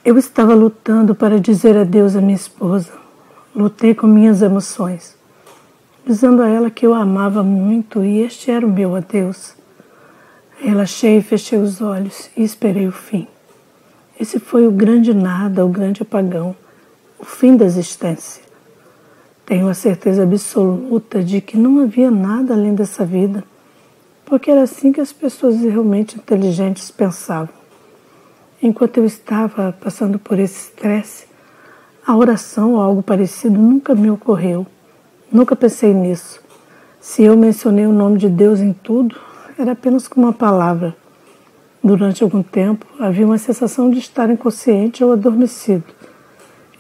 Eu estava lutando para dizer adeus à minha esposa. Lutei com minhas emoções, dizendo a ela que eu a amava muito e este era o meu adeus. Relaxei e fechei os olhos e esperei o fim. Esse foi o grande nada, o grande apagão, o fim da existência. Tenho a certeza absoluta de que não havia nada além dessa vida, porque era assim que as pessoas realmente inteligentes pensavam. Enquanto eu estava passando por esse estresse, a oração ou algo parecido nunca me ocorreu. Nunca pensei nisso. Se eu mencionei o nome de Deus em tudo, era apenas como uma palavra. Durante algum tempo, havia uma sensação de estar inconsciente ou adormecido.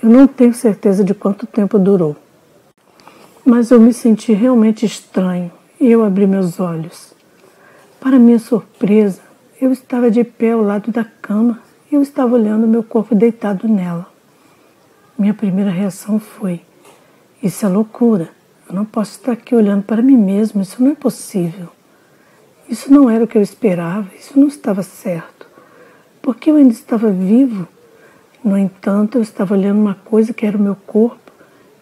Eu não tenho certeza de quanto tempo durou. Mas eu me senti realmente estranho e eu abri meus olhos. Para minha surpresa, eu estava de pé ao lado da cama e eu estava olhando meu corpo deitado nela. Minha primeira reação foi: isso é loucura. Eu não posso estar aqui olhando para mim mesmo, isso não é possível. Isso não era o que eu esperava, isso não estava certo. Porque eu ainda estava vivo. No entanto, eu estava olhando uma coisa que era o meu corpo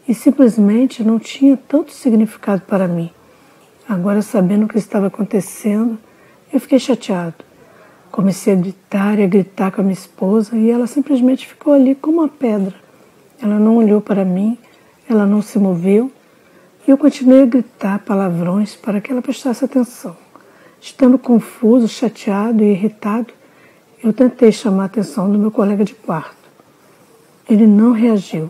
e simplesmente não tinha tanto significado para mim. Agora, sabendo o que estava acontecendo, eu fiquei chateado. Comecei a gritar e a gritar com a minha esposa e ela simplesmente ficou ali como uma pedra. Ela não olhou para mim, ela não se moveu e eu continuei a gritar palavrões para que ela prestasse atenção. Estando confuso, chateado e irritado, eu tentei chamar a atenção do meu colega de quarto. Ele não reagiu.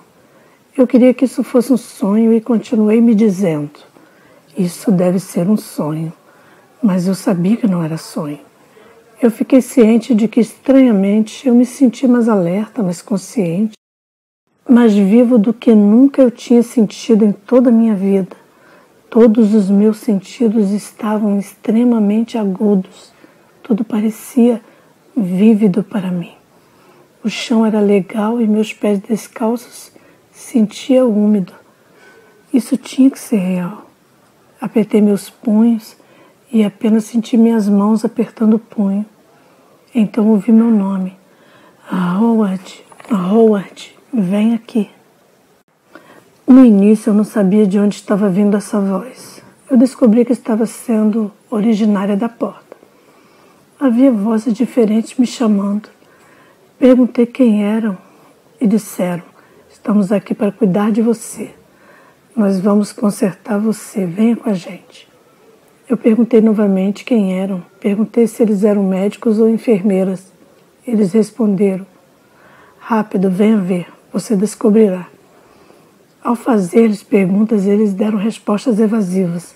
Eu queria que isso fosse um sonho e continuei me dizendo: isso deve ser um sonho. Mas eu sabia que não era sonho. Eu fiquei ciente de que, estranhamente, eu me senti mais alerta, mais consciente, mais vivo do que nunca eu tinha sentido em toda a minha vida. Todos os meus sentidos estavam extremamente agudos. Tudo parecia vívido para mim. O chão era legal e meus pés descalços sentia úmido. Isso tinha que ser real. Apertei meus punhos e apenas senti minhas mãos apertando o punho. Então ouvi meu nome. Howard, vem aqui. No início eu não sabia de onde estava vindo essa voz. Eu descobri que estava sendo originária da porta. Havia vozes diferentes me chamando. Perguntei quem eram e disseram: estamos aqui para cuidar de você. Nós vamos consertar você, venha com a gente. Eu perguntei novamente quem eram. Perguntei se eles eram médicos ou enfermeiras. Eles responderam: rápido, venha ver, você descobrirá. Ao fazer-lhes perguntas, eles deram respostas evasivas.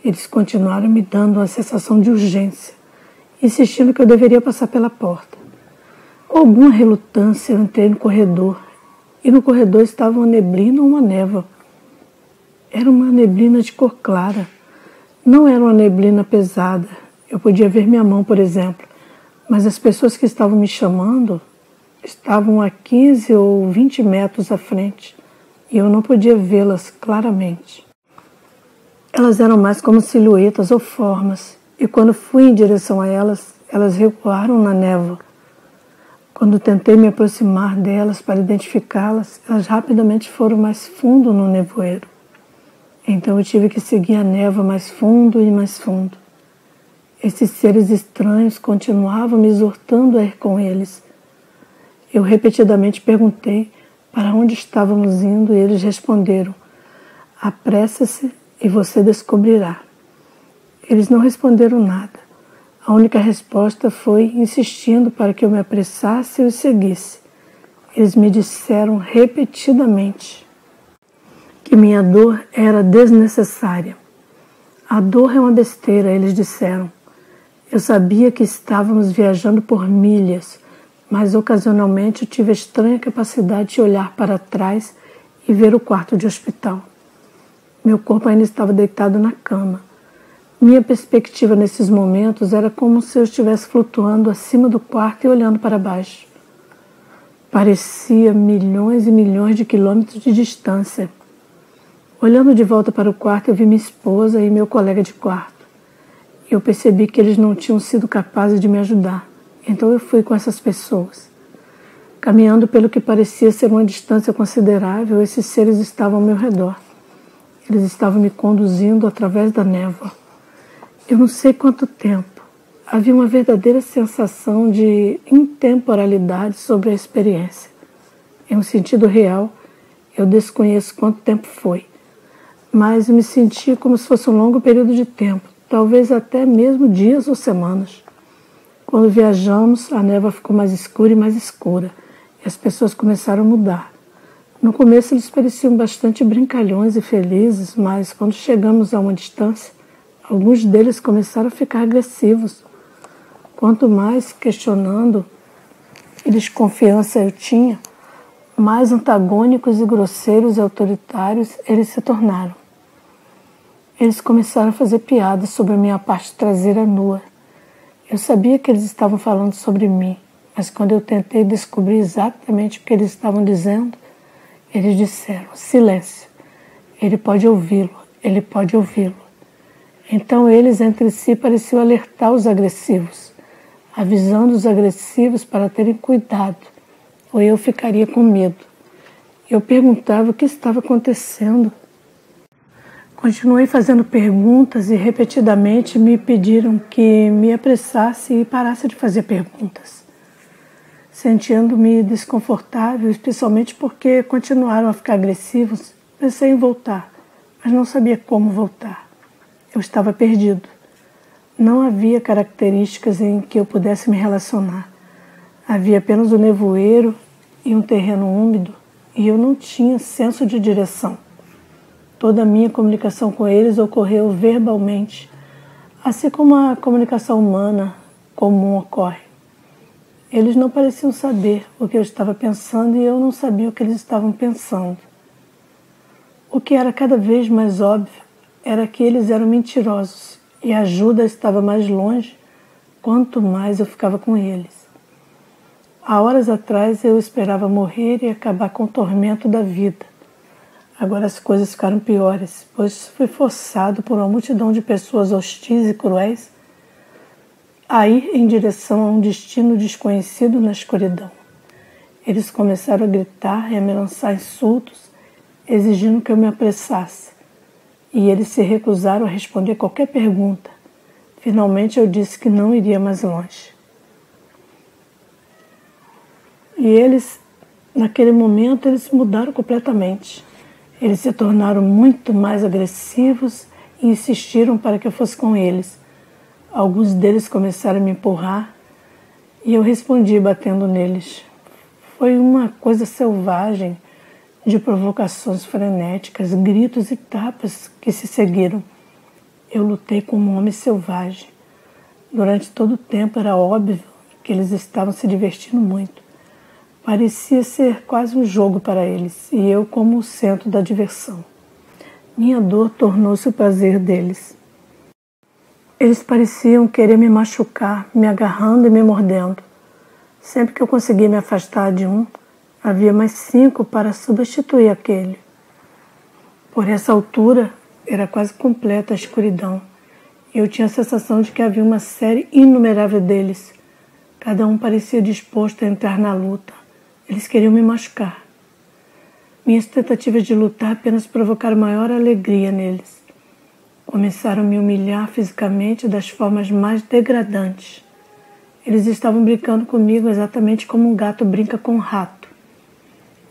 Eles continuaram me dando uma sensação de urgência, insistindo que eu deveria passar pela porta. Com alguma relutância, eu entrei no corredor, e no corredor estava uma neblina ou uma névoa. Era uma neblina de cor clara. Não era uma neblina pesada. Eu podia ver minha mão, por exemplo, mas as pessoas que estavam me chamando estavam a 15 ou 20 metros à frente. E eu não podia vê-las claramente. Elas eram mais como silhuetas ou formas, e quando fui em direção a elas, elas recuaram na névoa. Quando tentei me aproximar delas para identificá-las, elas rapidamente foram mais fundo no nevoeiro. Então eu tive que seguir a névoa mais fundo e mais fundo. Esses seres estranhos continuavam me exortando a ir com eles. Eu repetidamente perguntei para onde estávamos indo e eles responderam: apresse-se e você descobrirá. Eles não responderam nada. A única resposta foi insistindo para que eu me apressasse e os seguisse. Eles me disseram repetidamente que minha dor era desnecessária. A dor é uma besteira, eles disseram. Eu sabia que estávamos viajando por milhas, mas ocasionalmente eu tive a estranha capacidade de olhar para trás e ver o quarto de hospital. Meu corpo ainda estava deitado na cama. Minha perspectiva nesses momentos era como se eu estivesse flutuando acima do quarto e olhando para baixo. Parecia milhões e milhões de quilômetros de distância. Olhando de volta para o quarto, eu vi minha esposa e meu colega de quarto. Eu percebi que eles não tinham sido capazes de me ajudar. Então eu fui com essas pessoas. Caminhando pelo que parecia ser uma distância considerável, esses seres estavam ao meu redor. Eles estavam me conduzindo através da névoa. Eu não sei quanto tempo. Havia uma verdadeira sensação de intemporalidade sobre a experiência. Em um sentido real, eu desconheço quanto tempo foi, mas me senti como se fosse um longo período de tempo, talvez até mesmo dias ou semanas. Quando viajamos, a névoa ficou mais escura e mais escura, e as pessoas começaram a mudar. No começo eles pareciam bastante brincalhões e felizes, mas quando chegamos a uma distância, alguns deles começaram a ficar agressivos. Quanto mais questionando e desconfiança eu tinha, mais antagônicos e grosseiros e autoritários eles se tornaram. Eles começaram a fazer piadas sobre a minha parte traseira nua. Eu sabia que eles estavam falando sobre mim, mas quando eu tentei descobrir exatamente o que eles estavam dizendo, eles disseram: silêncio, ele pode ouvi-lo, ele pode ouvi-lo. Então eles entre si pareciam alertar os agressivos, avisando os agressivos para terem cuidado, ou eu ficaria com medo. Eu perguntava o que estava acontecendo. Continuei fazendo perguntas e repetidamente me pediram que me apressasse e parasse de fazer perguntas. Sentindo-me desconfortável, especialmente porque continuaram a ficar agressivos, pensei em voltar, mas não sabia como voltar. Eu estava perdido. Não havia características em que eu pudesse me relacionar. Havia apenas o nevoeiro e um terreno úmido, e eu não tinha senso de direção. Toda a minha comunicação com eles ocorreu verbalmente, assim como a comunicação humana comum ocorre. Eles não pareciam saber o que eu estava pensando e eu não sabia o que eles estavam pensando. O que era cada vez mais óbvio era que eles eram mentirosos e a ajuda estava mais longe quanto mais eu ficava com eles. Há horas atrás eu esperava morrer e acabar com o tormento da vida. Agora as coisas ficaram piores, pois fui forçado por uma multidão de pessoas hostis e cruéis a ir em direção a um destino desconhecido na escuridão. Eles começaram a gritar e a me lançar insultos, exigindo que eu me apressasse, e eles se recusaram a responder qualquer pergunta. Finalmente eu disse que não iria mais longe. E eles, naquele momento, eles mudaram completamente. Eles se tornaram muito mais agressivos e insistiram para que eu fosse com eles. Alguns deles começaram a me empurrar e eu respondi batendo neles. Foi uma coisa selvagem de provocações frenéticas, gritos e tapas que se seguiram. Eu lutei como um homem selvagem. Durante todo o tempo era óbvio que eles estavam se divertindo muito. Parecia ser quase um jogo para eles, e eu como o centro da diversão. Minha dor tornou-se o prazer deles. Eles pareciam querer me machucar, me agarrando e me mordendo. Sempre que eu conseguia me afastar de um, havia mais 5 para substituir aquele. Por essa altura, era quase completa a escuridão. Eu tinha a sensação de que havia uma série inumerável deles. Cada um parecia disposto a entrar na luta. Eles queriam me machucar. Minhas tentativas de lutar apenas provocaram maior alegria neles. Começaram a me humilhar fisicamente das formas mais degradantes. Eles estavam brincando comigo exatamente como um gato brinca com um rato.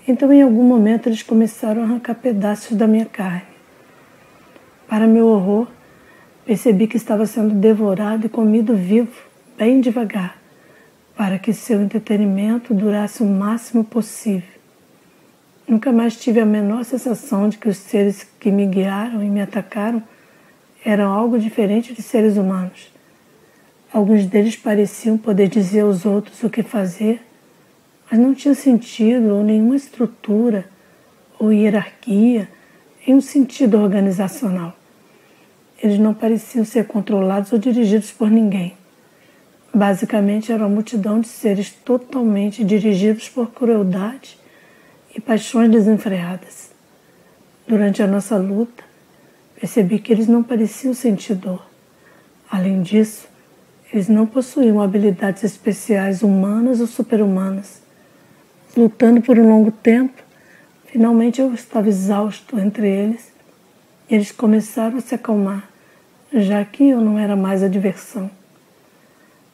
Então, em algum momento, eles começaram a arrancar pedaços da minha carne. Para meu horror, percebi que estava sendo devorado e comido vivo, bem devagar, para que seu entretenimento durasse o máximo possível. Nunca mais tive a menor sensação de que os seres que me guiaram e me atacaram eram algo diferente de seres humanos. Alguns deles pareciam poder dizer aos outros o que fazer, mas não tinha sentido ou nenhuma estrutura ou hierarquia em um sentido organizacional. Eles não pareciam ser controlados ou dirigidos por ninguém. Basicamente, era uma multidão de seres totalmente dirigidos por crueldade e paixões desenfreadas. Durante a nossa luta, percebi que eles não pareciam sentir dor. Além disso, eles não possuíam habilidades especiais humanas ou super-humanas. lutando por um longo tempo. Finalmente eu estava exausto entre eles e eles começaram a se acalmar, já que eu não era mais a diversão.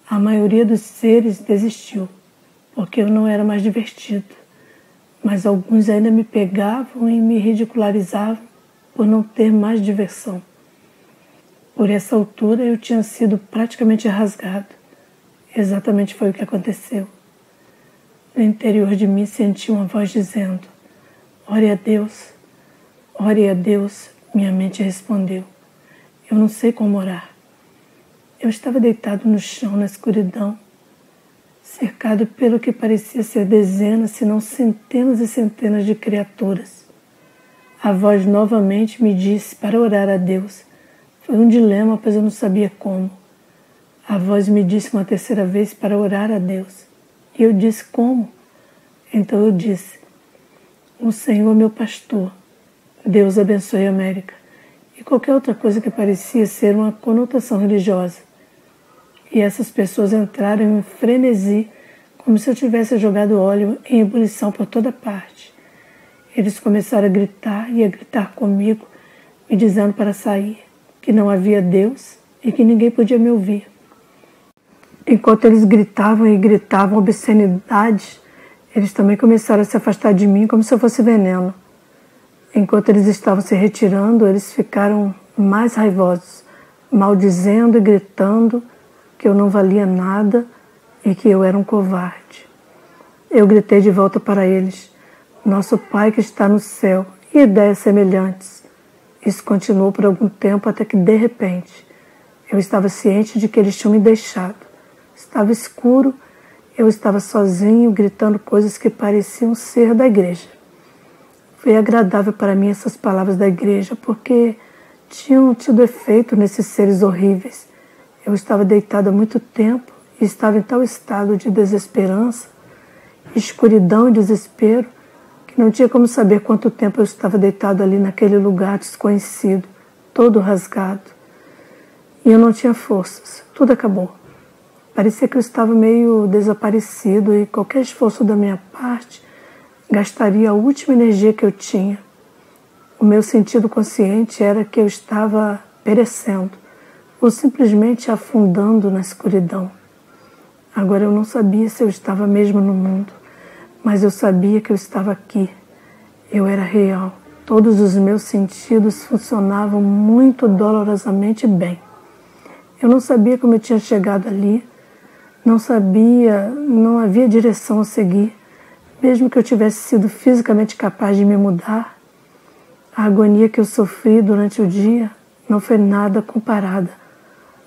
A maioria dos seres desistiu, porque eu não era mais divertido, mas alguns ainda me pegavam e me ridicularizavam por não ter mais diversão. Por essa altura eu tinha sido praticamente rasgado. Exatamente foi o que aconteceu. No interior de mim senti uma voz dizendo: ore a Deus, ore a Deus. Minha mente respondeu: eu não sei como orar. Eu estava deitado no chão na escuridão, cercado pelo que parecia ser dezenas, se não centenas e centenas de criaturas. A voz novamente me disse para orar a Deus. Foi um dilema, pois eu não sabia como. A voz me disse uma terceira vez para orar a Deus. E eu disse como? Então eu disse: o Senhor meu pastor, Deus abençoe a América, e qualquer outra coisa que parecia ser uma conotação religiosa. E essas pessoas entraram em um frenesi, como se eu tivesse jogado óleo em ebulição por toda parte. Eles começaram a gritar e a gritar comigo, me dizendo para sair, que não havia Deus e que ninguém podia me ouvir. Enquanto eles gritavam e gritavam obscenidades, eles também começaram a se afastar de mim como se eu fosse veneno. Enquanto eles estavam se retirando, eles ficaram mais raivosos, maldizendo e gritando que eu não valia nada e que eu era um covarde. Eu gritei de volta para eles: nosso Pai que está no céu, e ideias semelhantes. Isso continuou por algum tempo até que, de repente, eu estava ciente de que eles tinham me deixado. Estava escuro, eu estava sozinho, gritando coisas que pareciam ser da igreja. Foi agradável para mim essas palavras da igreja, porque tinham tido efeito nesses seres horríveis. Eu estava deitado há muito tempo e estava em tal estado de desesperança, escuridão e desespero, que não tinha como saber quanto tempo eu estava deitado ali naquele lugar desconhecido, todo rasgado. E eu não tinha forças, tudo acabou. Parecia que eu estava meio desaparecido e qualquer esforço da minha parte gastaria a última energia que eu tinha. O meu sentido consciente era que eu estava perecendo, ou simplesmente afundando na escuridão. Agora eu não sabia se eu estava mesmo no mundo, mas eu sabia que eu estava aqui. Eu era real. Todos os meus sentidos funcionavam muito dolorosamente bem. Eu não sabia como eu tinha chegado ali, não havia direção a seguir, mesmo que eu tivesse sido fisicamente capaz de me mudar. A agonia que eu sofri durante o dia não foi nada comparada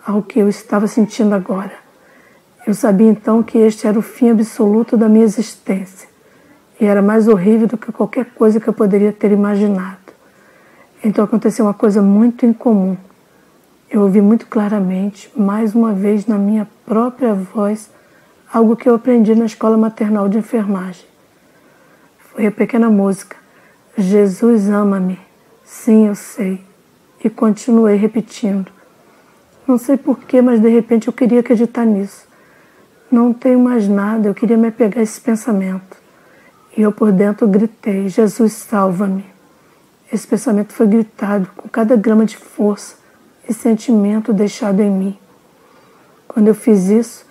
ao que eu estava sentindo agora. Eu sabia então que este era o fim absoluto da minha existência, e era mais horrível do que qualquer coisa que eu poderia ter imaginado. Então aconteceu uma coisa muito incomum. Eu ouvi muito claramente, mais uma vez na minha própria voz, algo que eu aprendi na escola maternal de enfermagem. Foi a pequena música: Jesus ama-me, sim, eu sei. E continuei repetindo. Não sei porquê, mas de repente eu queria acreditar nisso. Não tenho mais nada, eu queria me apegar a esse pensamento. E eu por dentro gritei: Jesus, salva-me. Esse pensamento foi gritado com cada grama de força e sentimento deixado em mim. Quando eu fiz isso,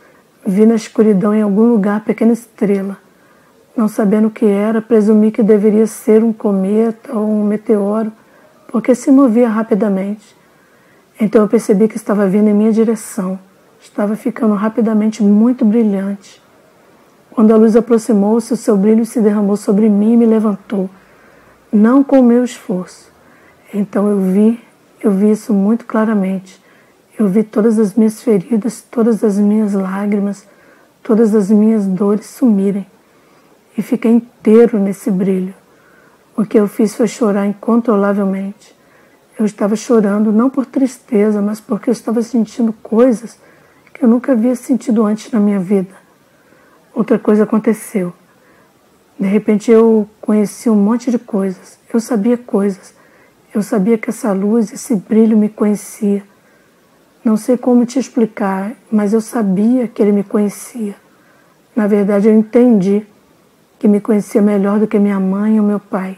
vi na escuridão em algum lugar a pequena estrela. Não sabendo o que era, presumi que deveria ser um cometa ou um meteoro, porque se movia rapidamente. Então eu percebi que estava vindo em minha direção. Estava ficando rapidamente muito brilhante. Quando a luz aproximou-se, o seu brilho se derramou sobre mim e me levantou, não com o meu esforço. Então eu vi isso muito claramente. Eu vi todas as minhas feridas, todas as minhas lágrimas, todas as minhas dores sumirem. E fiquei inteiro nesse brilho. O que eu fiz foi chorar incontrolavelmente. Eu estava chorando não por tristeza, mas porque eu estava sentindo coisas que eu nunca havia sentido antes na minha vida. Outra coisa aconteceu. De repente eu conheci um monte de coisas. Eu sabia coisas. Eu sabia que essa luz, esse brilho me conhecia. Não sei como te explicar, mas eu sabia que ele me conhecia. Na verdade, eu entendi que me conhecia melhor do que minha mãe ou meu pai.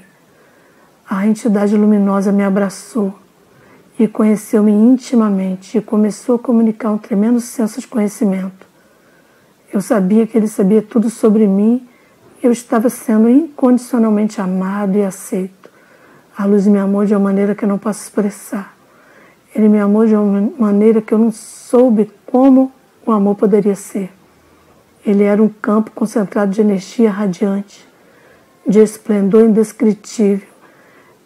A entidade luminosa me abraçou e conheceu-me intimamente e começou a comunicar um tremendo senso de conhecimento. Eu sabia que ele sabia tudo sobre mim e eu estava sendo incondicionalmente amado e aceito. A luz me amou de uma maneira que eu não posso expressar. Ele me amou de uma maneira que eu não soube como o amor poderia ser. Ele era um campo concentrado de energia radiante, de esplendor indescritível,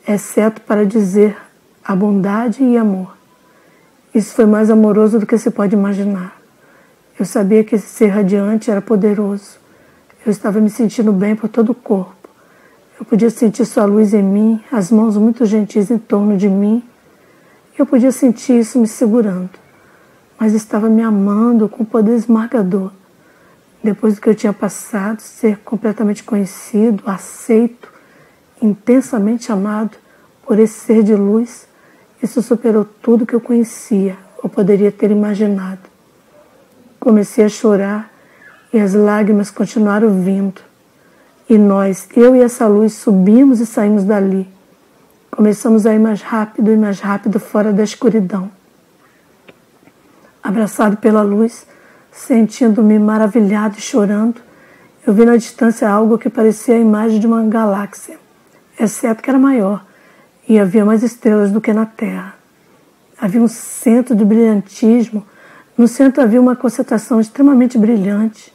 exceto para dizer a bondade e amor. Isso foi mais amoroso do que se pode imaginar. Eu sabia que esse ser radiante era poderoso. Eu estava me sentindo bem por todo o corpo. Eu podia sentir sua luz em mim, as mãos muito gentis em torno de mim. Eu podia sentir isso me segurando, mas estava me amando com poder esmagador. Depois do que eu tinha passado, ser completamente conhecido, aceito, intensamente amado por esse ser de luz, isso superou tudo que eu conhecia ou poderia ter imaginado. Comecei a chorar e as lágrimas continuaram vindo. E nós, eu e essa luz, subimos e saímos dali. Começamos a ir mais rápido e mais rápido fora da escuridão. Abraçado pela luz, sentindo-me maravilhado e chorando, eu vi na distância algo que parecia a imagem de uma galáxia, exceto que era maior e havia mais estrelas do que na Terra. Havia um centro de brilhantismo. No centro havia uma concentração extremamente brilhante.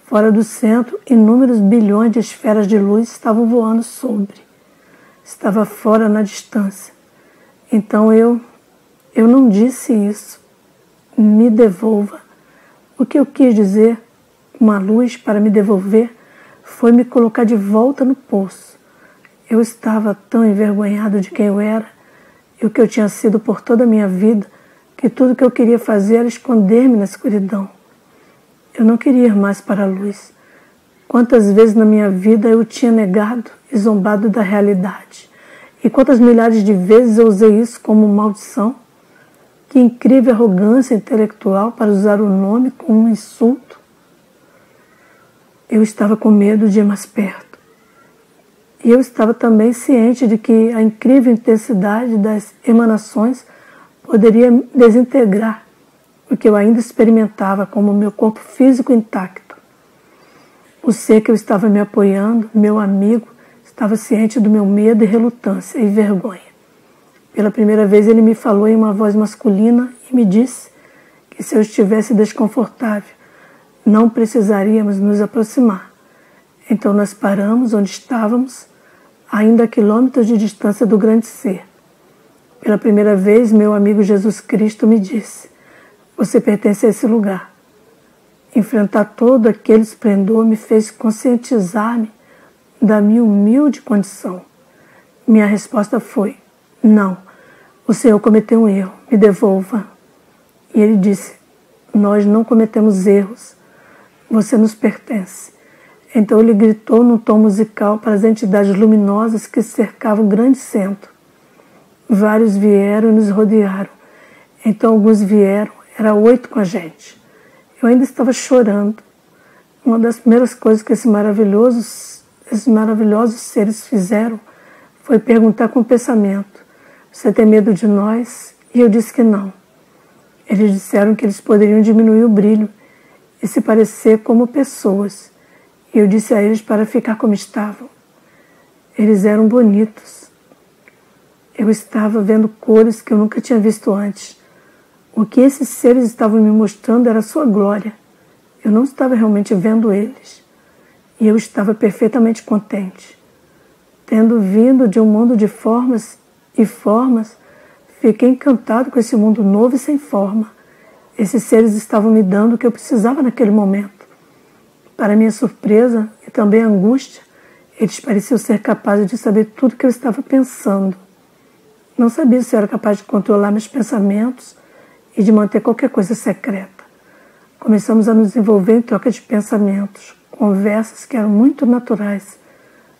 Fora do centro, inúmeros bilhões de esferas de luz estavam voando sobre. Estava fora na distância. Então eu não disse isso. Me devolva. O que eu quis dizer, uma luz para me devolver, foi me colocar de volta no poço. Eu estava tão envergonhado de quem eu era e o que eu tinha sido por toda a minha vida, que tudo que eu queria fazer era esconder-me na escuridão. Eu não queria ir mais para a luz. Quantas vezes na minha vida eu tinha negado e zombado da realidade. E quantas milhares de vezes eu usei isso como maldição. Que incrível arrogância intelectual para usar o nome como um insulto. Eu estava com medo de ir mais perto. E eu estava também ciente de que a incrível intensidade das emanações poderia desintegrar o que eu ainda experimentava como meu corpo físico intacto. O ser que eu estava me apoiando, meu amigo, estava ciente do meu medo e relutância e vergonha. Pela primeira vez ele me falou em uma voz masculina e me disse que se eu estivesse desconfortável, não precisaríamos nos aproximar. Então nós paramos onde estávamos, ainda a quilômetros de distância do grande ser. Pela primeira vez, meu amigo Jesus Cristo me disse: você pertence a esse lugar. Enfrentar todo aquele esplendor me fez conscientizar-me da minha humilde condição. Minha resposta foi: não, o Senhor cometeu um erro, me devolva. E ele disse: nós não cometemos erros, você nos pertence. Então ele gritou num tom musical para as entidades luminosas que cercavam o grande centro. Vários vieram e nos rodearam. Então alguns vieram, era 8 com a gente. Eu ainda estava chorando. Uma das primeiras coisas que esses maravilhosos seres fizeram foi perguntar com o pensamento: você tem medo de nós? E eu disse que não. Eles disseram que eles poderiam diminuir o brilho e se parecer como pessoas. E eu disse a eles para ficar como estavam. Eles eram bonitos. Eu estava vendo cores que eu nunca tinha visto antes. O que esses seres estavam me mostrando era a sua glória. Eu não estava realmente vendo eles. E eu estava perfeitamente contente. Tendo vindo de um mundo de formas e formas, fiquei encantado com esse mundo novo e sem forma. Esses seres estavam me dando o que eu precisava naquele momento. Para minha surpresa e também angústia, eles pareciam ser capazes de saber tudo o que eu estava pensando. Não sabia se eu era capaz de controlar meus pensamentos e de manter qualquer coisa secreta. Começamos a nos envolver em troca de pensamentos, conversas que eram muito naturais,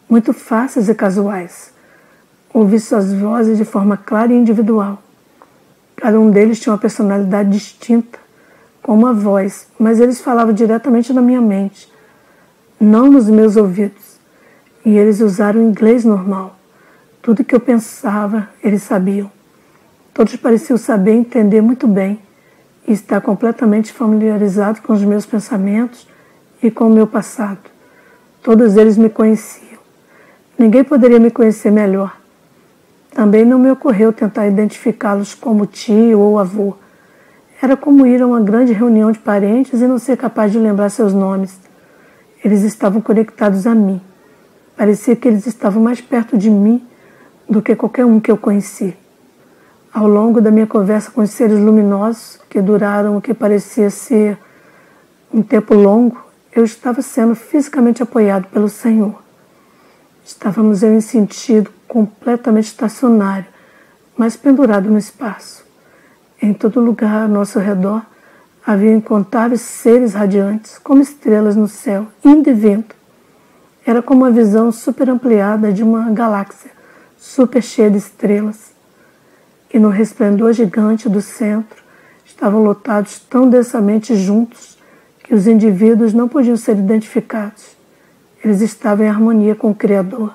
muito fáceis e casuais. Ouvi suas vozes de forma clara e individual. Cada um deles tinha uma personalidade distinta, com uma voz, mas eles falavam diretamente na minha mente, não nos meus ouvidos. E eles usaram inglês normal. Tudo que eu pensava, eles sabiam. Todos pareciam saber e entender muito bem e estar completamente familiarizados com os meus pensamentos e com o meu passado. Todos eles me conheciam. Ninguém poderia me conhecer melhor. Também não me ocorreu tentar identificá-los como tio ou avô. Era como ir a uma grande reunião de parentes e não ser capaz de lembrar seus nomes. Eles estavam conectados a mim. Parecia que eles estavam mais perto de mim do que qualquer um que eu conheci. Ao longo da minha conversa com os seres luminosos, que duraram o que parecia ser um tempo longo, eu estava sendo fisicamente apoiado pelo Senhor. Estávamos em um sentido completamente estacionário, mas pendurado no espaço. Em todo lugar ao nosso redor havia incontáveis seres radiantes, como estrelas no céu, indo e vindo. Era como uma visão super ampliada de uma galáxia, super cheia de estrelas. E no resplendor gigante do centro estavam lotados tão densamente juntos que os indivíduos não podiam ser identificados. Eles estavam em harmonia com o Criador.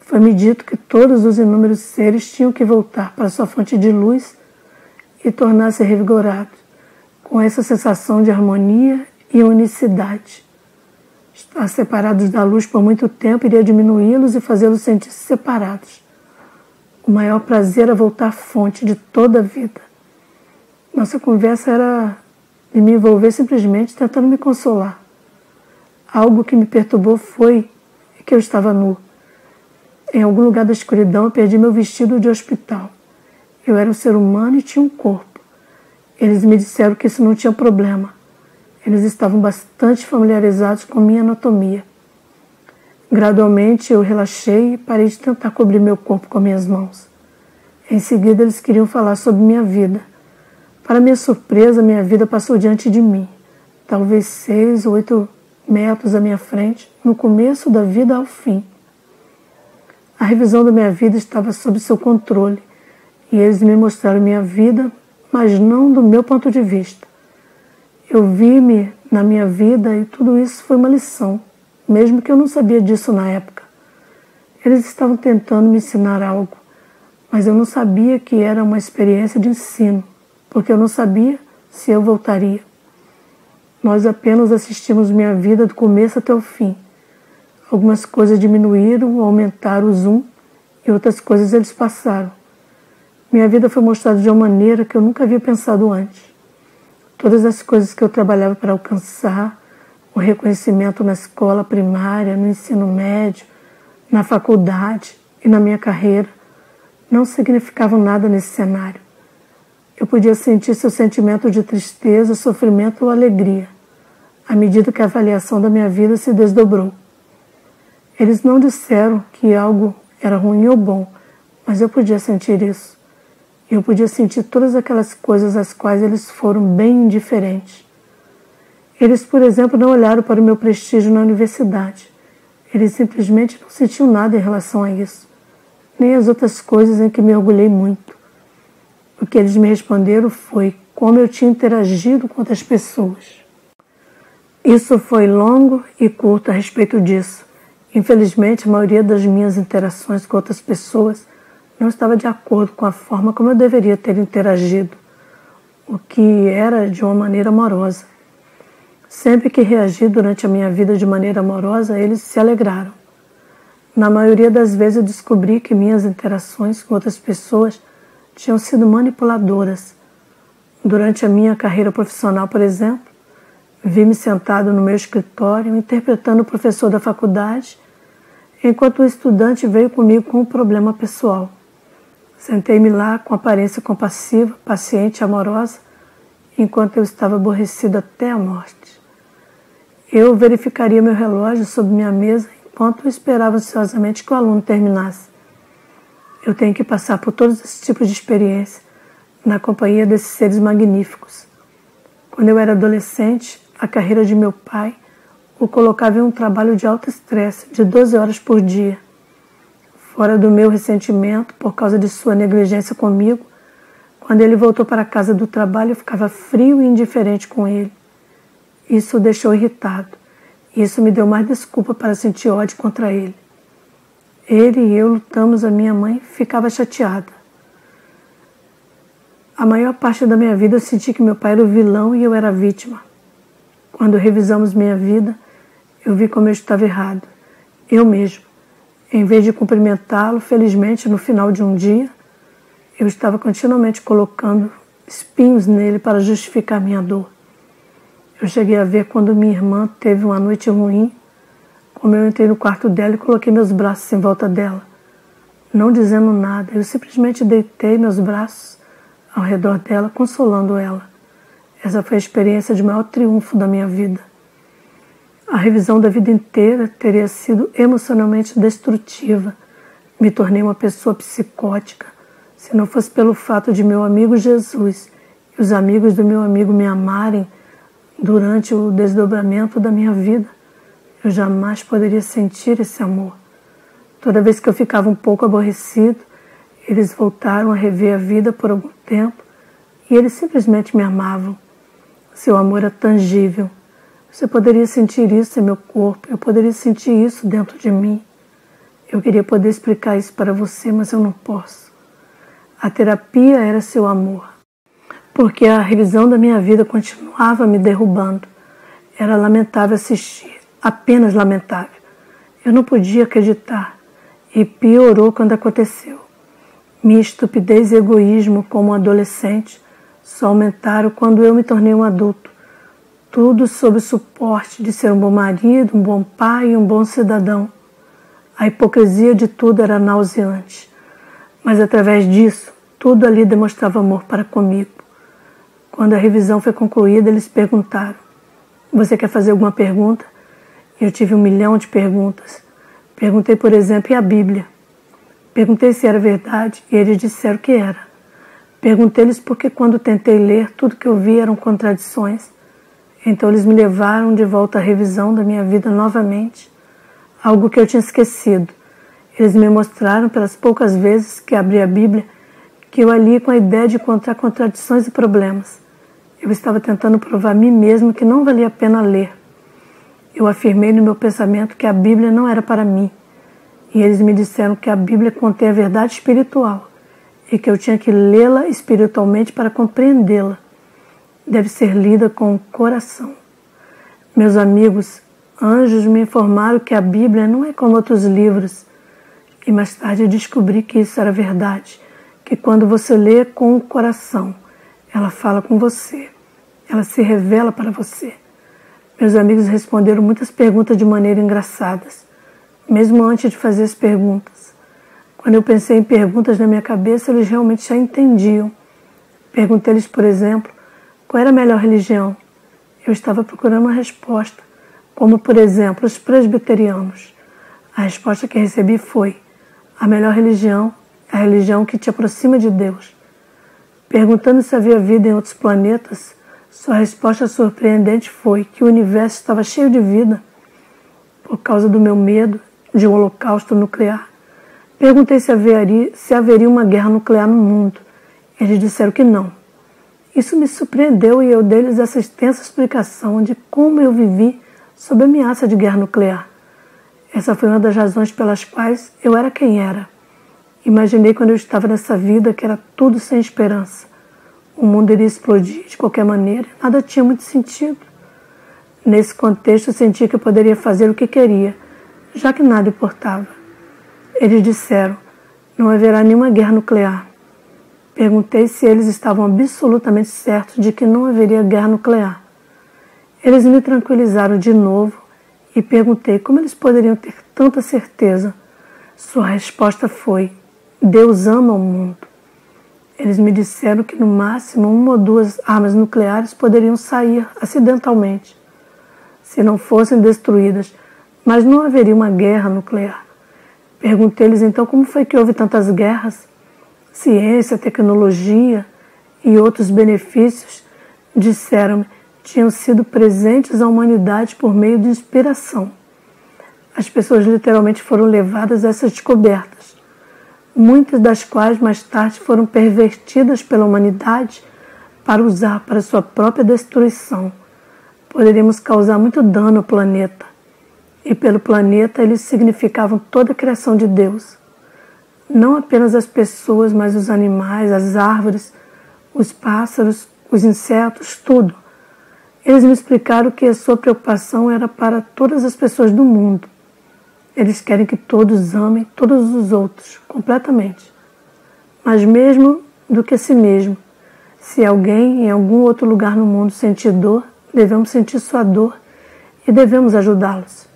Foi-me dito que todos os inúmeros seres tinham que voltar para sua fonte de luz e tornar-se revigorados, com essa sensação de harmonia e unicidade. Estar separados da luz por muito tempo iria diminuí-los e fazê-los sentir-se separados. O maior prazer era voltar à fonte de toda a vida. Nossa conversa era de me envolver simplesmente tentando me consolar. Algo que me perturbou foi que eu estava nu. Em algum lugar da escuridão eu perdi meu vestido de hospital. Eu era um ser humano e tinha um corpo. Eles me disseram que isso não tinha problema. Eles estavam bastante familiarizados com minha anatomia. Gradualmente eu relaxei e parei de tentar cobrir meu corpo com minhas mãos. Em seguida eles queriam falar sobre minha vida. Para minha surpresa, minha vida passou diante de mim. Talvez 6 ou 8 metros à minha frente, no começo da vida ao fim. A revisão da minha vida estava sob seu controle e eles me mostraram minha vida, mas não do meu ponto de vista. Eu vi-me na minha vida e tudo isso foi uma lição, mesmo que eu não sabia disso na época. Eles estavam tentando me ensinar algo, mas eu não sabia que era uma experiência de ensino, porque eu não sabia se eu voltaria. Nós apenas assistimos minha vida do começo até o fim. Algumas coisas diminuíram ou aumentaram o zoom e outras coisas eles passaram. Minha vida foi mostrada de uma maneira que eu nunca havia pensado antes. Todas as coisas que eu trabalhava para alcançar, o reconhecimento na escola primária, no ensino médio, na faculdade e na minha carreira, não significavam nada nesse cenário. Eu podia sentir seu sentimento de tristeza, sofrimento ou alegria, à medida que a avaliação da minha vida se desdobrou. Eles não disseram que algo era ruim ou bom, mas eu podia sentir isso. Eu podia sentir todas aquelas coisas às quais eles foram bem indiferentes. Eles, por exemplo, não olharam para o meu prestígio na universidade. Eles simplesmente não sentiam nada em relação a isso, nem as outras coisas em que me orgulhei muito. O que eles me responderam foi como eu tinha interagido com outras pessoas. Isso foi longo e curto a respeito disso. Infelizmente, a maioria das minhas interações com outras pessoas não estava de acordo com a forma como eu deveria ter interagido, o que era de uma maneira amorosa. Sempre que reagi durante a minha vida de maneira amorosa, eles se alegraram. Na maioria das vezes eu descobri que minhas interações com outras pessoas tinham sido manipuladoras. Durante a minha carreira profissional, por exemplo, vi-me sentado no meu escritório interpretando o professor da faculdade, enquanto o estudante veio comigo com um problema pessoal. Sentei-me lá com aparência compassiva, paciente e amorosa, enquanto eu estava aborrecido até a morte. Eu verificaria meu relógio sobre minha mesa enquanto eu esperava ansiosamente que o aluno terminasse. Eu tenho que passar por todos esses tipos de experiência na companhia desses seres magníficos. Quando eu era adolescente, a carreira de meu pai o colocava em um trabalho de alto estresse, de 12 horas por dia. Fora do meu ressentimento, por causa de sua negligência comigo, quando ele voltou para a casa do trabalho, eu ficava frio e indiferente com ele. Isso o deixou irritado. e isso me deu mais desculpa para sentir ódio contra ele. Ele e eu lutamos, a minha mãe ficava chateada. A maior parte da minha vida eu senti que meu pai era o vilão e eu era a vítima. Quando revisamos minha vida, eu vi como eu estava errado. Eu mesmo, em vez de cumprimentá-lo, felizmente, no final de um dia, eu estava continuamente colocando espinhos nele para justificar minha dor. Eu cheguei a ver quando minha irmã teve uma noite ruim, como eu entrei no quarto dela e coloquei meus braços em volta dela. Não dizendo nada, eu simplesmente deitei meus braços ao redor dela, consolando ela. Essa foi a experiência de maior triunfo da minha vida. A revisão da vida inteira teria sido emocionalmente destrutiva. Me tornei uma pessoa psicótica, se não fosse pelo fato de meu amigo Jesus e os amigos do meu amigo me amarem durante o desdobramento da minha vida. Eu jamais poderia sentir esse amor. Toda vez que eu ficava um pouco aborrecido, eles voltaram a rever a vida por algum tempo e eles simplesmente me amavam. Seu amor é tangível. Você poderia sentir isso em meu corpo, eu poderia sentir isso dentro de mim. Eu queria poder explicar isso para você, mas eu não posso. A terapia era seu amor, porque a revisão da minha vida continuava me derrubando. Era lamentável assistir, apenas lamentável. Eu não podia acreditar, e piorou quando aconteceu. Minha estupidez e egoísmo como adolescente só aumentaram quando eu me tornei um adulto. Tudo sob o suporte de ser um bom marido, um bom pai e um bom cidadão. A hipocrisia de tudo era nauseante. Mas através disso, tudo ali demonstrava amor para comigo. Quando a revisão foi concluída, eles perguntaram: você quer fazer alguma pergunta? Eu tive 1 milhão de perguntas. Perguntei, por exemplo, e a Bíblia? Perguntei se era verdade e eles disseram que era. Perguntei-lhes porque quando tentei ler, tudo que eu vi eram contradições. Então eles me levaram de volta à revisão da minha vida novamente, algo que eu tinha esquecido. Eles me mostraram pelas poucas vezes que abri a Bíblia que eu ali com a ideia de encontrar contradições e problemas. Eu estava tentando provar a mim mesmo que não valia a pena ler. Eu afirmei no meu pensamento que a Bíblia não era para mim. E eles me disseram que a Bíblia contém a verdade espiritual e que eu tinha que lê-la espiritualmente para compreendê-la. Deve ser lida com o coração. Meus amigos, anjos, me informaram que a Bíblia não é como outros livros. E mais tarde eu descobri que isso era verdade, que quando você lê com o coração, ela fala com você, ela se revela para você. Meus amigos responderam muitas perguntas de maneira engraçadas, mesmo antes de fazer as perguntas. Quando eu pensei em perguntas na minha cabeça, eles realmente já entendiam. Perguntei-lhes, por exemplo, qual era a melhor religião. Eu estava procurando uma resposta, como, por exemplo, os presbiterianos. A resposta que recebi foi: a melhor religião é a religião que te aproxima de Deus. Perguntando se havia vida em outros planetas, sua resposta surpreendente foi que o universo estava cheio de vida. Por causa do meu medo de um holocausto nuclear, perguntei se haveria uma guerra nuclear no mundo. Eles disseram que não. Isso me surpreendeu e eu dei-lhes essa extensa explicação de como eu vivi sob ameaça de guerra nuclear. Essa foi uma das razões pelas quais eu era quem era. Imaginei quando eu estava nessa vida que era tudo sem esperança. O mundo iria explodir de qualquer maneira, nada tinha muito sentido. Nesse contexto, senti que eu poderia fazer o que queria, já que nada importava. Eles disseram: não haverá nenhuma guerra nuclear. Perguntei se eles estavam absolutamente certos de que não haveria guerra nuclear. Eles me tranquilizaram de novo e perguntei como eles poderiam ter tanta certeza. Sua resposta foi: Deus ama o mundo. Eles me disseram que no máximo 1 ou 2 armas nucleares poderiam sair acidentalmente, se não fossem destruídas, mas não haveria uma guerra nuclear. Perguntei-lhes então como foi que houve tantas guerras. Ciência, tecnologia e outros benefícios, disseram-me, tinham sido presentes à humanidade por meio de inspiração. As pessoas literalmente foram levadas a essas descobertas, muitas das quais mais tarde foram pervertidas pela humanidade para usar para sua própria destruição. Poderíamos causar muito dano ao planeta e pelo planeta eles significavam toda a criação de Deus. Não apenas as pessoas, mas os animais, as árvores, os pássaros, os insetos, tudo. Eles me explicaram que a sua preocupação era para todas as pessoas do mundo. Eles querem que todos amem todos os outros, completamente. Mas mesmo do que a si mesmo. Se alguém em algum outro lugar no mundo sentir dor, devemos sentir sua dor e devemos ajudá-los.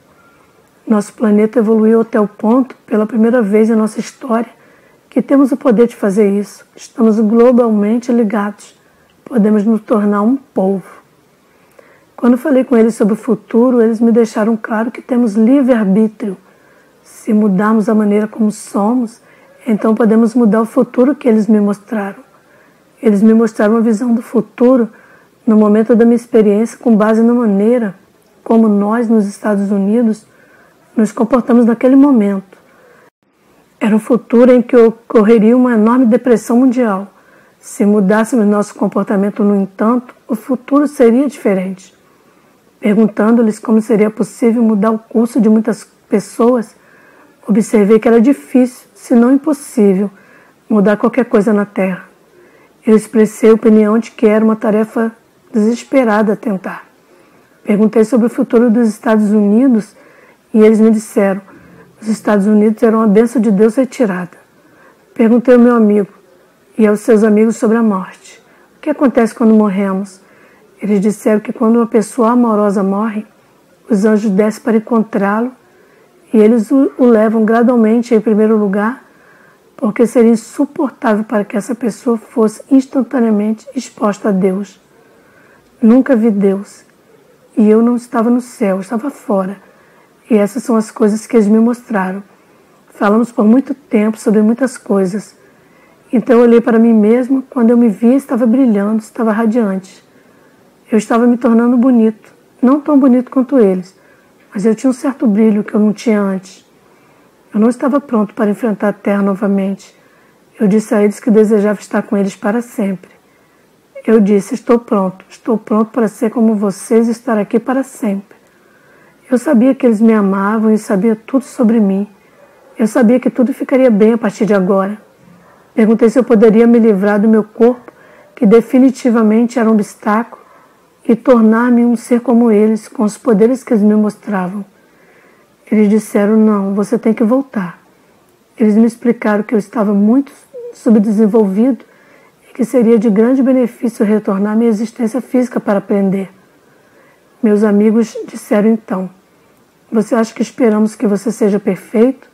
Nosso planeta evoluiu até o ponto, pela primeira vez em nossa história, que temos o poder de fazer isso. Estamos globalmente ligados. Podemos nos tornar um povo. Quando falei com eles sobre o futuro, eles me deixaram claro que temos livre-arbítrio. Se mudarmos a maneira como somos, então podemos mudar o futuro que eles me mostraram. Eles me mostraram uma visão do futuro no momento da minha experiência com base na maneira como nós, nos Estados Unidos, nos comportamos naquele momento. Era um futuro em que ocorreria uma enorme depressão mundial. Se mudássemos nosso comportamento, no entanto, o futuro seria diferente. Perguntando-lhes como seria possível mudar o curso de muitas pessoas, observei que era difícil, se não impossível, mudar qualquer coisa na Terra. Eu expressei a opinião de que era uma tarefa desesperada a tentar. Perguntei sobre o futuro dos Estados Unidos e eles me disseram: os Estados Unidos eram uma bênção de Deus retirada. Perguntei ao meu amigo e aos seus amigos sobre a morte. O que acontece quando morremos? Eles disseram que quando uma pessoa amorosa morre, os anjos descem para encontrá-lo e eles o levam gradualmente em primeiro lugar, porque seria insuportável para que essa pessoa fosse instantaneamente exposta a Deus. Nunca vi Deus e eu não estava no céu, eu estava fora. E essas são as coisas que eles me mostraram. Falamos por muito tempo sobre muitas coisas. Então eu olhei para mim mesmo, quando eu me via estava brilhando, estava radiante. Eu estava me tornando bonito, não tão bonito quanto eles, mas eu tinha um certo brilho que eu não tinha antes. Eu não estava pronto para enfrentar a Terra novamente. Eu disse a eles que desejava estar com eles para sempre. Eu disse: estou pronto para ser como vocês e estar aqui para sempre. Eu sabia que eles me amavam e sabia tudo sobre mim. Eu sabia que tudo ficaria bem a partir de agora. Perguntei se eu poderia me livrar do meu corpo, que definitivamente era um obstáculo, e tornar-me um ser como eles, com os poderes que eles me mostravam. Eles disseram: não, você tem que voltar. Eles me explicaram que eu estava muito subdesenvolvido e que seria de grande benefício retornar à minha existência física para aprender. Meus amigos disseram então: você acha que esperamos que você seja perfeito,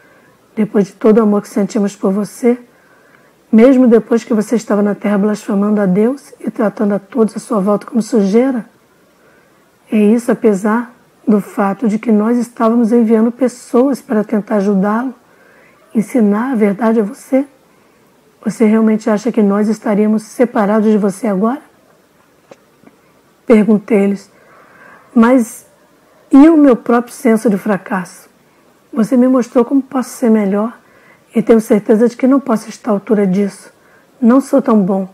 depois de todo o amor que sentimos por você? Mesmo depois que você estava na Terra blasfemando a Deus e tratando a todos à sua volta como sujeira? E isso apesar do fato de que nós estávamos enviando pessoas para tentar ajudá-lo, ensinar a verdade a você? Você realmente acha que nós estaríamos separados de você agora? Perguntei-lhes: mas e o meu próprio senso de fracasso? Você me mostrou como posso ser melhor e tenho certeza de que não posso estar à altura disso. Não sou tão bom.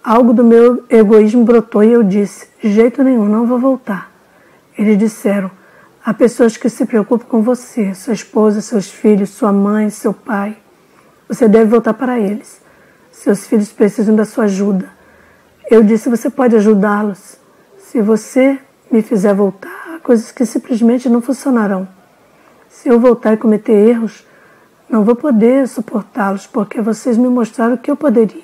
Algo do meu egoísmo brotou e eu disse: de jeito nenhum, não vou voltar. Eles disseram: há pessoas que se preocupam com você, sua esposa, seus filhos, sua mãe, seu pai. Você deve voltar para eles. Seus filhos precisam da sua ajuda. Eu disse: você pode ajudá-los. Se você me fizer voltar, há coisas que simplesmente não funcionarão. Se eu voltar e cometer erros, não vou poder suportá-los, porque vocês me mostraram que eu poderia.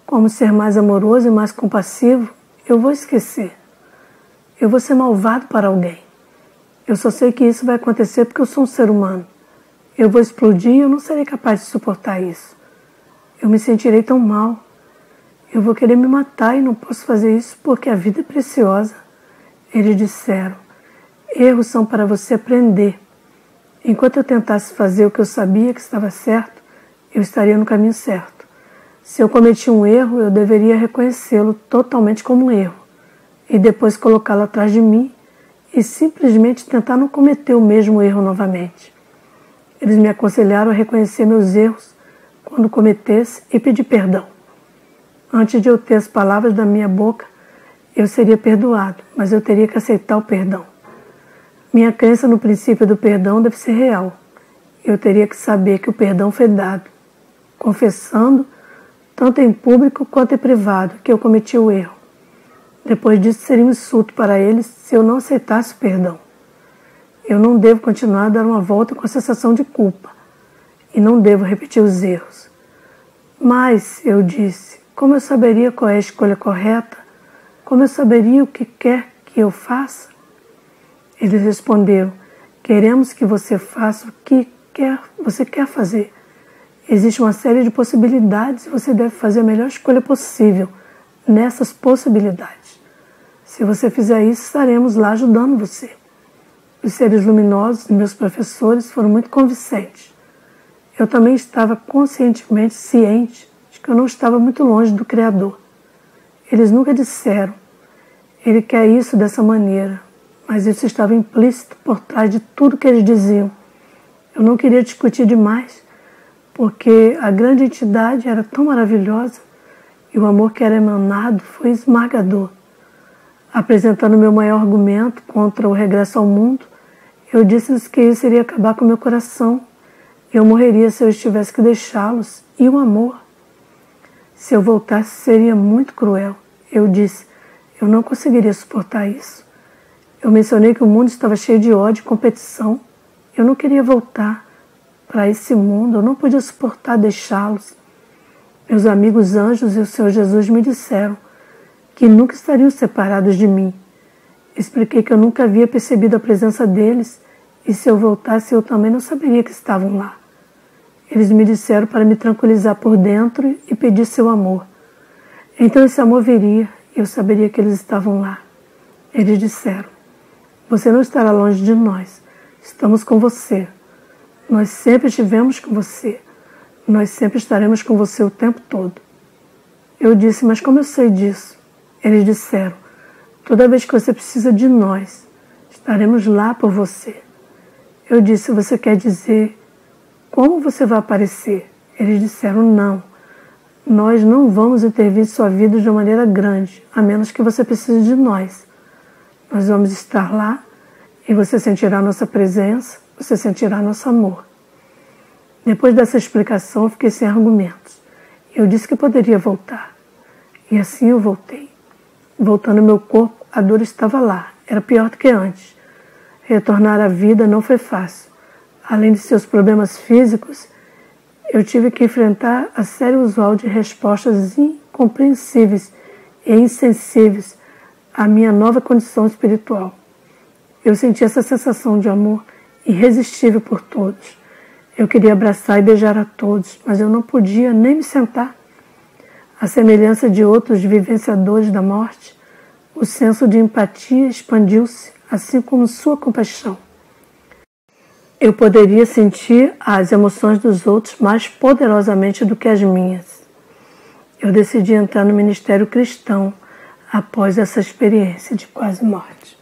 Como ser mais amoroso e mais compassivo, eu vou esquecer. Eu vou ser malvado para alguém. Eu só sei que isso vai acontecer porque eu sou um ser humano. Eu vou explodir e eu não serei capaz de suportar isso. Eu me sentirei tão mal. Eu vou querer me matar e não posso fazer isso porque a vida é preciosa. Eles disseram: erros são para você aprender. Enquanto eu tentasse fazer o que eu sabia que estava certo, eu estaria no caminho certo. Se eu cometi um erro, eu deveria reconhecê-lo totalmente como um erro e depois colocá-lo atrás de mim e simplesmente tentar não cometer o mesmo erro novamente. Eles me aconselharam a reconhecer meus erros quando cometesse e pedir perdão. Antes de eu ter as palavras da minha boca, eu seria perdoado, mas eu teria que aceitar o perdão. Minha crença no princípio do perdão deve ser real. Eu teria que saber que o perdão foi dado, confessando, tanto em público quanto em privado, que eu cometi o erro. Depois disso, seria um insulto para eles se eu não aceitasse o perdão. Eu não devo continuar a dar uma volta com a sensação de culpa, e não devo repetir os erros. Mas, eu disse, como eu saberia qual é a escolha correta? Como eu saberia o que quer que eu faça? Eles responderam, queremos que você faça o que você quer fazer. Existe uma série de possibilidades e você deve fazer a melhor escolha possível nessas possibilidades. Se você fizer isso, estaremos lá ajudando você. Os seres luminosos, meus professores, foram muito convincentes. Eu também estava conscientemente ciente de que eu não estava muito longe do Criador. Eles nunca disseram, ele quer isso dessa maneira, mas isso estava implícito por trás de tudo que eles diziam. Eu não queria discutir demais, porque a grande entidade era tão maravilhosa e o amor que era emanado foi esmagador. Apresentando meu maior argumento contra o regresso ao mundo, eu disse-lhes que isso iria acabar com meu coração. Eu morreria se eu tivesse que deixá-los. E o amor? Se eu voltasse, seria muito cruel. Eu disse, eu não conseguiria suportar isso. Eu mencionei que o mundo estava cheio de ódio e competição. Eu não queria voltar para esse mundo, eu não podia suportar deixá-los. Meus amigos anjos e o Senhor Jesus me disseram que nunca estariam separados de mim. Expliquei que eu nunca havia percebido a presença deles e se eu voltasse eu também não saberia que estavam lá. Eles me disseram para me tranquilizar por dentro e pedir seu amor. Então esse amor viria e eu saberia que eles estavam lá. Eles disseram, você não estará longe de nós, estamos com você. Nós sempre estivemos com você. Nós sempre estaremos com você o tempo todo. Eu disse, mas como eu sei disso? Eles disseram, toda vez que você precisa de nós, estaremos lá por você. Eu disse, você quer dizer como você vai aparecer? Eles disseram, não. Nós não vamos intervir em sua vida de uma maneira grande, a menos que você precise de nós. Nós vamos estar lá e você sentirá a nossa presença, você sentirá nosso amor. Depois dessa explicação, eu fiquei sem argumentos. Eu disse que poderia voltar. E assim eu voltei. Voltando ao meu corpo, a dor estava lá, era pior do que antes. Retornar à vida não foi fácil. Além de seus problemas físicos, eu tive que enfrentar a série usual de respostas incompreensíveis e insensíveis à minha nova condição espiritual. Eu senti essa sensação de amor irresistível por todos. Eu queria abraçar e beijar a todos, mas eu não podia nem me sentar. À semelhança de outros vivenciadores da morte, o senso de empatia expandiu-se, assim como sua compaixão. Eu poderia sentir as emoções dos outros mais poderosamente do que as minhas. Eu decidi entrar no ministério cristão após essa experiência de quase morte.